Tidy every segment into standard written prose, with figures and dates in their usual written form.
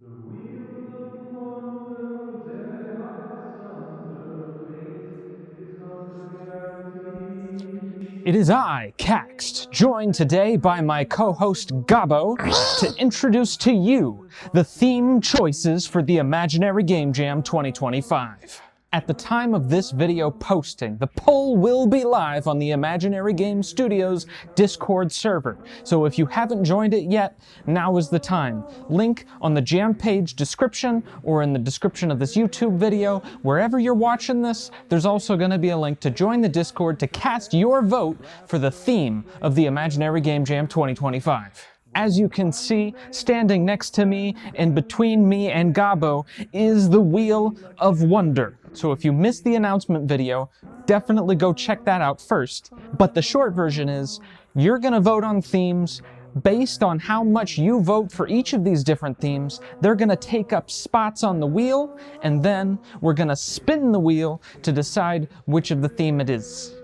The wheel of wonder, daring artists yonder, fate is not a reality. It is I, Caxt, joined today by my co-host Gobbo to introduce to you the theme choices for the Imaginary Game Jam 2025. At the time of this video posting, the poll will be live on the Imaginary Game Studios Discord server, so if you haven't joined it yet, now is the time. Link on the Jam page description or in the description of this YouTube video. Wherever you're watching this, there's also going to be a link to join the Discord to cast your vote for the theme of the Imaginary Game Jam 2025. As you can see, standing next to me and between me and Gobbo is the Wheel of Wonder. So if you missed the announcement video, definitely go check that out first. But the short version is, you're gonna vote on themes based on how much you vote for each of these different themes. They're gonna take up spots on the wheel, and then we're gonna spin the wheel to decide which of the theme it is.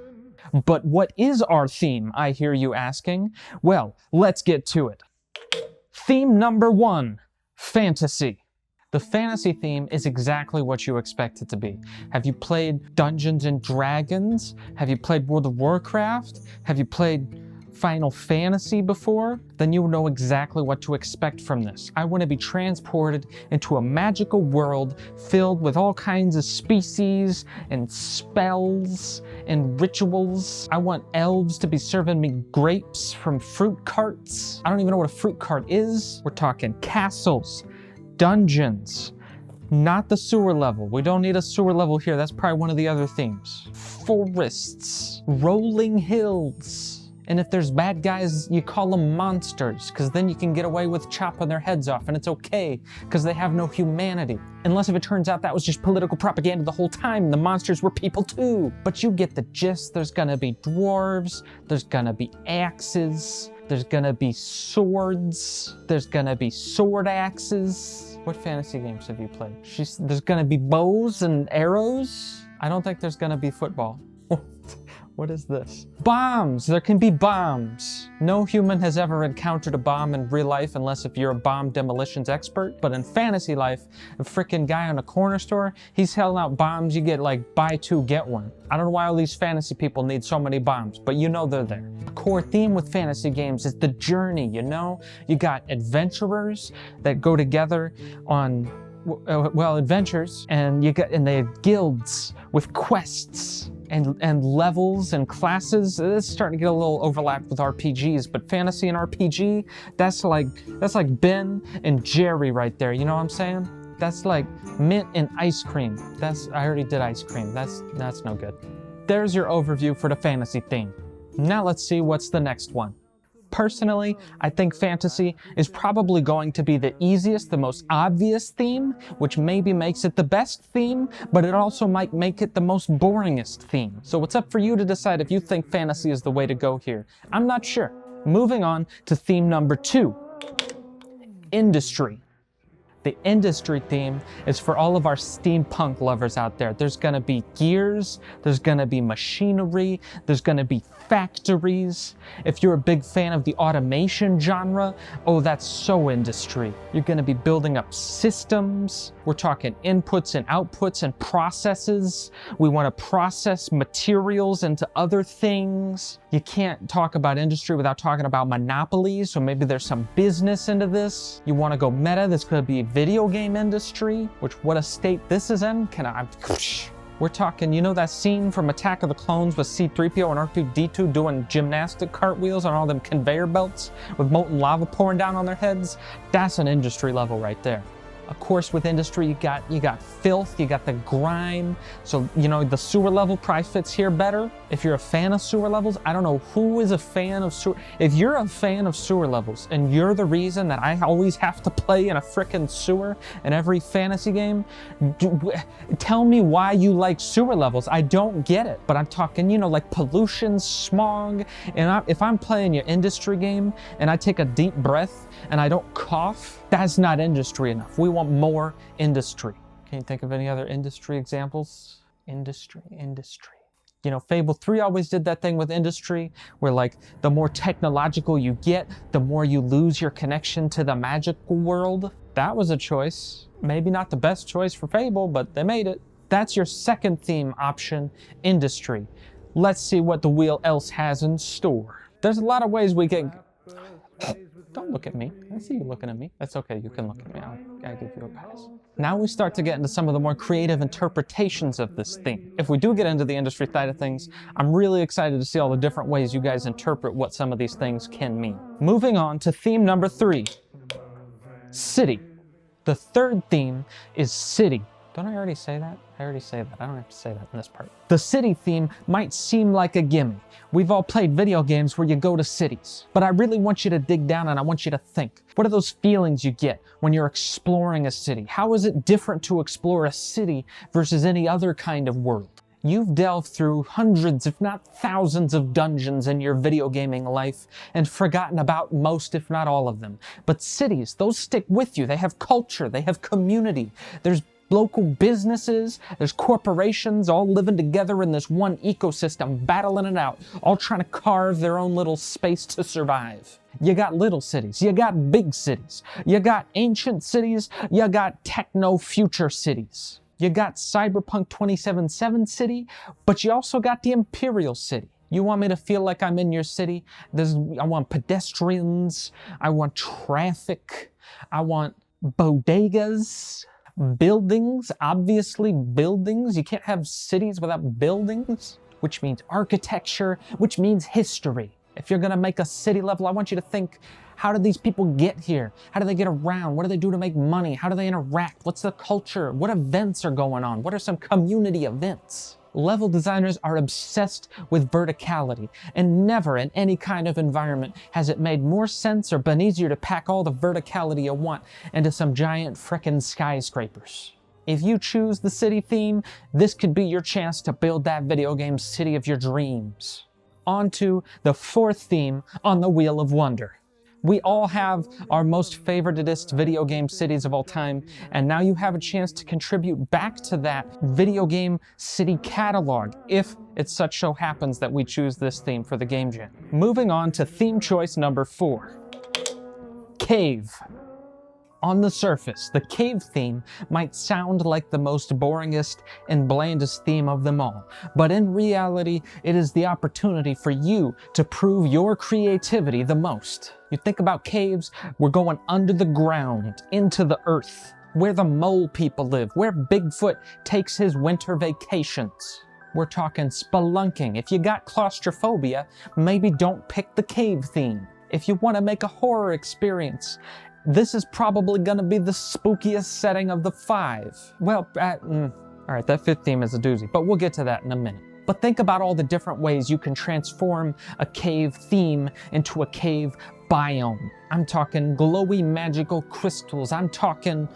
But what is our theme, I hear you asking? Well, let's get to it. Theme number 1, fantasy. The fantasy theme is exactly what you expect it to be. Have you played Dungeons and Dragons? Have you played World of Warcraft? Have you played Final Fantasy before? Then you'll know exactly what to expect from this. I want to be transported into a magical world filled with all kinds of species and spells and rituals. I want elves to be serving me grapes from fruit carts. I don't even know what a fruit cart is. We're talking castles, dungeons, not the sewer level. We don't need a sewer level here. That's probably one of the other themes. Forests, rolling hills. And if there's bad guys, you call them monsters, because then you can get away with chopping their heads off, and it's okay, because they have no humanity. Unless if it turns out that was just political propaganda the whole time, and the monsters were people too. But you get the gist. There's gonna be dwarves, there's gonna be axes, there's gonna be swords, there's gonna be sword axes. What fantasy games have you played? There's gonna be bows and arrows? I don't think there's gonna be football. What is this? Bombs! There can be bombs. No human has ever encountered a bomb in real life unless if you're a bomb demolitions expert. But in fantasy life, a freaking guy on a corner store, he's selling out bombs. You get like buy two, get one. I don't know why all these fantasy people need so many bombs, but you know they're there. The core theme with fantasy games is the journey, you know? You got adventurers that go together on adventures, and they have guilds with quests and levels and classes. It's starting to get a little overlapped with RPGs, but fantasy and RPG, that's like Ben and Jerry right there. You know what I'm saying? That's like mint and ice cream. I already did ice cream. That's no good. There's your overview for the fantasy theme. Now let's see what's the next one. Personally, I think fantasy is probably going to be the easiest, the most obvious theme, which maybe makes it the best theme, but it also might make it the most boringest theme. So it's up for you to decide if you think fantasy is the way to go here. I'm not sure. Moving on to theme number 2, industry. The industry theme is for all of our steampunk lovers out there. There's gonna be gears, there's gonna be machinery, there's gonna be factories. If you're a big fan of the automation genre, oh, that's so industry. You're gonna be building up systems. We're talking inputs and outputs and processes. We wanna process materials into other things. You can't talk about industry without talking about monopolies, so maybe there's some business into this. You wanna go meta, this could be video game industry, which what a state this is in. We're talking, you know that scene from Attack of the Clones with C-3PO and R2-D2 doing gymnastic cartwheels on all them conveyor belts with molten lava pouring down on their heads? That's an industry level right there. Of course, with industry, you got filth, you got the grime. So, you know, the sewer level probably fits here better. If you're a fan of sewer levels, I don't know who is a fan of sewer. If you're a fan of sewer levels and you're the reason that I always have to play in a frickin' sewer in every fantasy game, tell me why you like sewer levels. I don't get it, but I'm talking, you know, like pollution, smog. And if I'm playing your industry game and I take a deep breath and I don't cough, that's not industry enough. We want more industry. Can you think of any other industry examples? Industry. You know, Fable 3 always did that thing with industry, where like the more technological you get, the more you lose your connection to the magical world. That was a choice. Maybe not the best choice for Fable, but they made it. That's your second theme option, industry. Let's see what the wheel else has in store. There's a lot of ways we can... Don't look at me. I see you looking at me. That's okay, you can look at me. I'll give you a pass. Now we start to get into some of the more creative interpretations of this theme. If we do get into the industry side of things, I'm really excited to see all the different ways you guys interpret what some of these things can mean. Moving on to theme number 3, city. The third theme is city. Don't I already say that? I already say that. I don't have to say that in this part. The city theme might seem like a gimme. We've all played video games where you go to cities. But I really want you to dig down and I want you to think. What are those feelings you get when you're exploring a city? How is it different to explore a city versus any other kind of world? You've delved through hundreds, if not thousands, of dungeons in your video gaming life and forgotten about most, if not all of them. But cities, those stick with you. They have culture, they have community. There's local businesses, there's corporations all living together in this one ecosystem, battling it out, all trying to carve their own little space to survive. You got little cities, you got big cities, you got ancient cities, you got techno-future cities. You got Cyberpunk 2077 city, but you also got the Imperial city. You want me to feel like I'm in your city? I want pedestrians, I want traffic, I want bodegas, buildings, obviously buildings. You can't have cities without buildings, which means architecture, which means history. If you're gonna make a city level, I want you to think, how did these people get here? How do they get around? What do they do to make money? How do they interact? What's the culture? What events are going on? What are some community events? Level designers are obsessed with verticality, and never in any kind of environment has it made more sense or been easier to pack all the verticality you want into some giant frickin' skyscrapers. If you choose the city theme, this could be your chance to build that video game city of your dreams. On to the fourth theme on the Wheel of Wonder. We all have our most favoritist video game cities of all time, and now you have a chance to contribute back to that video game city catalog, if it such so happens that we choose this theme for the Game Jam. Moving on to theme choice number 4, cave. On the surface, the cave theme might sound like the most boringest and blandest theme of them all, but in reality, it is the opportunity for you to prove your creativity the most. You think about caves, we're going under the ground, into the earth, where the mole people live, where Bigfoot takes his winter vacations. We're talking spelunking. If you got claustrophobia, maybe don't pick the cave theme. If you want to make a horror experience, this is probably gonna be the spookiest setting of the 5. Well, alright, that 5th theme is a doozy, but we'll get to that in a minute. But think about all the different ways you can transform a cave theme into a cave biome. I'm talking glowy magical crystals, I'm talking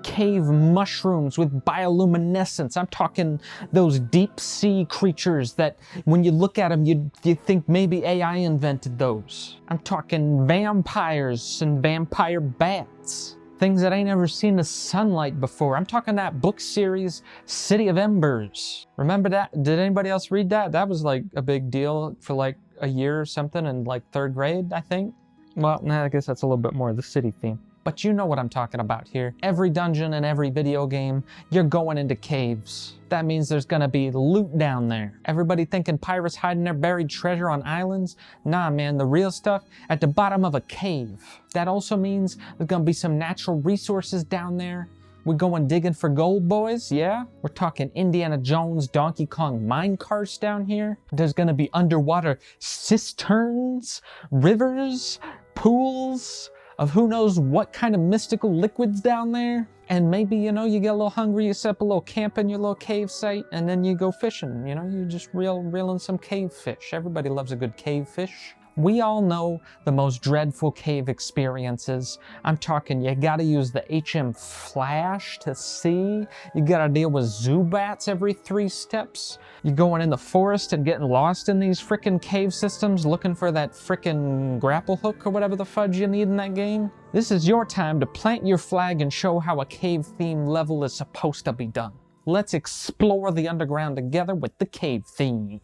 cave mushrooms with bioluminescence. I'm talking those deep sea creatures that when you look at them, you think maybe AI invented those. I'm talking vampires and vampire bats. Things that ain't ever seen the sunlight before. I'm talking that book series, City of Embers. Remember that? Did anybody else read that? That was like a big deal for like a year or something in like 3rd grade, I think. Well, I guess that's a little bit more of the city theme. But you know what I'm talking about here. Every dungeon in every video game, you're going into caves. That means there's gonna be loot down there. Everybody thinking pirates hiding their buried treasure on islands? Nah, man, the real stuff at the bottom of a cave. That also means there's gonna be some natural resources down there. We're going digging for gold, boys, yeah? We're talking Indiana Jones, Donkey Kong minecarts down here. There's gonna be underwater cisterns, rivers, pools, of who knows what kind of mystical liquids down there. And maybe, you know, you get a little hungry, you set up a little camp in your little cave site, and then you go fishing. You know, you just reeling some cave fish. Everybody loves a good cave fish. We all know the most dreadful cave experiences. I'm talking, you gotta use the HM flash to see. You gotta deal with Zubats every 3 steps. You're going in the forest and getting lost in these frickin' cave systems looking for that frickin' grapple hook or whatever the fudge you need in that game. This is your time to plant your flag and show how a cave theme level is supposed to be done. let's explore the underground together with the cave theme.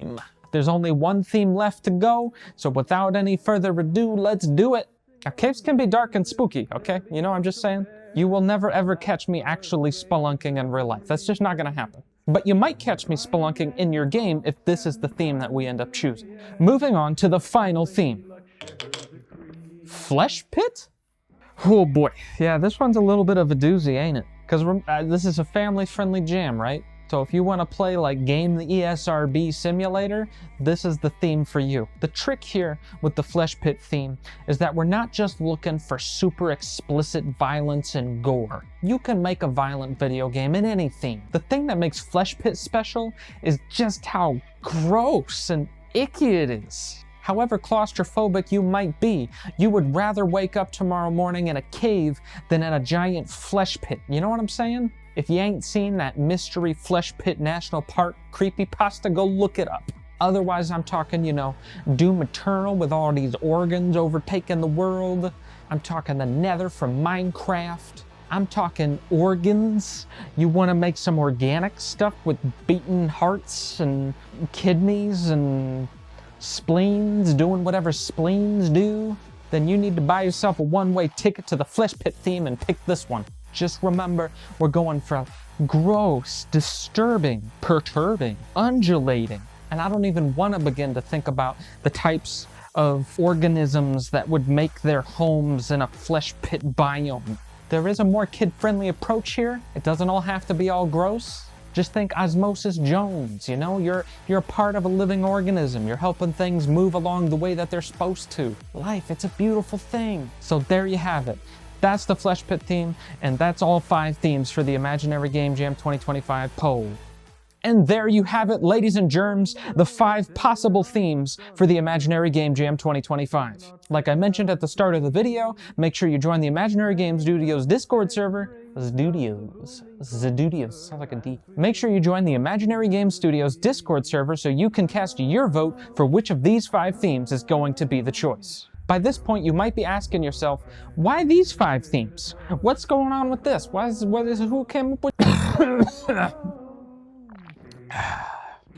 There's only one theme left to go, so without any further ado, let's do it. Now, caves can be dark and spooky, okay? You know what I'm just saying? You will never ever catch me actually spelunking in real life. That's just not gonna happen. But you might catch me spelunking in your game if this is the theme that we end up choosing. Moving on to the final theme. Flesh pit? Oh boy, yeah, this one's a little bit of a doozy, ain't it? Because this is a family-friendly jam, right? So if you want to play like Game the ESRB Simulator, this is the theme for you. The trick here with the Flesh Pit theme is that we're not just looking for super explicit violence and gore. You can make a violent video game in any theme. The thing that makes Flesh Pit special is just how gross and icky it is. However claustrophobic you might be, you would rather wake up tomorrow morning in a cave than in a giant flesh pit. You know what I'm saying? If you ain't seen that Mystery Flesh Pit National Park creepypasta, go look it up. Otherwise, I'm talking, you know, Doom Eternal with all these organs overtaking the world. I'm talking the Nether from Minecraft. I'm talking organs. You want to make some organic stuff with beaten hearts and kidneys and spleens, doing whatever spleens do? Then you need to buy yourself a one-way ticket to the Flesh Pit theme and pick this one. Just remember, we're going for gross, disturbing, perturbing, undulating. And I don't even want to begin to think about the types of organisms that would make their homes in a flesh pit biome. There is a more kid-friendly approach here. It doesn't all have to be all gross. Just think Osmosis Jones, you know? You're a part of a living organism. You're helping things move along the way that they're supposed to. Life, it's a beautiful thing. So there you have it. That's the Flesh Pit theme, and that's all 5 themes for the Imaginary Game Jam 2025 poll. And there you have it, ladies and germs, the 5 possible themes for the Imaginary Game Jam 2025. Like I mentioned at the start of the video, make sure you join the Imaginary Game Studios Discord server. Studios, sounds like a D. Make sure you join the Imaginary Game Studios Discord server so you can cast your vote for which of these 5 themes is going to be the choice. By this point, you might be asking yourself, why these 5 themes? What's going on with this? Who came up with...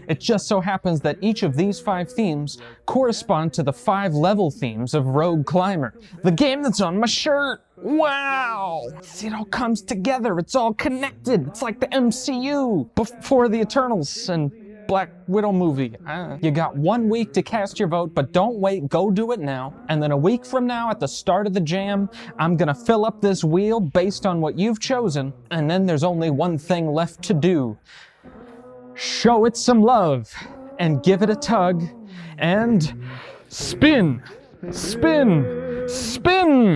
It just so happens that each of these 5 themes correspond to the 5 level themes of Rogue Climber, the game that's on my shirt. Wow! See, it all comes together. It's all connected. It's like the MCU before the Eternals and Black Widow movie. You got 1 week to cast your vote, but don't wait, go do it now. And then a week from now, at the start of the jam, I'm gonna fill up this wheel based on what you've chosen, and then there's only one thing left to do. Show it some love, and give it a tug, and spin, spin, spin!